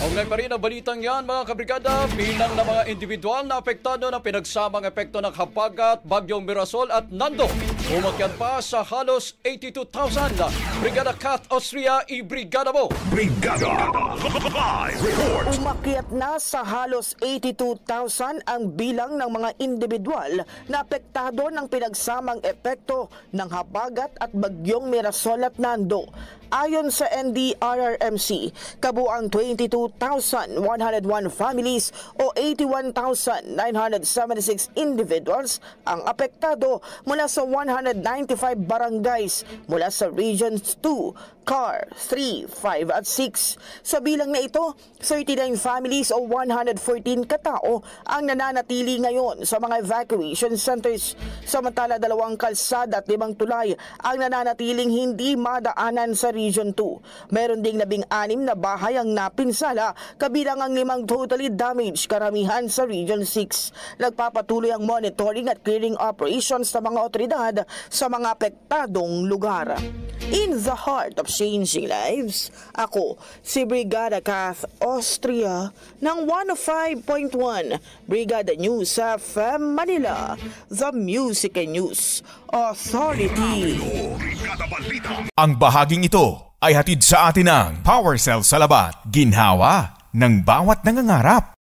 Kaugnay pa rin ang balitang yan mga kabrigada, bilang ng mga individual na apektado ng pinagsamang epekto ng habagat, bagyong Mirasol at Nando. Umakyat pa sa halos 82,000. Brigada Kath Austria, i-brigada mo! Brigada Live Report. Umakyat na sa halos 82,000 ang bilang ng mga individual na apektado ng pinagsamang epekto ng habagat at bagyong Mirasol at Nando. Ayon sa NDRRMC, kabuang 22,101 families o 81,976 individuals ang apektado mula sa 195 barangays mula sa Regions 2, CAR 3, 5 at 6. Sa bilang na ito, 39 families o 114 katao ang nananatili ngayon sa mga evacuation centers. Samantala, 2 kalsada at 5 tulay ang nananatiling hindi madaanan sa Region 2. Meron ding 16 na bahay ang napinsala, kabilang ang 5 totally damaged, karamihan sa Region 6. Nagpapatuloy ang monitoring at clearing operations ng mga otoridad sa mga apektadong lugar. In the heart of changing lives, ako si Brigada Kath Austria ng 105.1 Brigada News FM Manila, the Music and News Authority. Ang bahaging ito ay hatid sa atin ng Power Cell Salabat, ginhawa ng bawat nangangarap.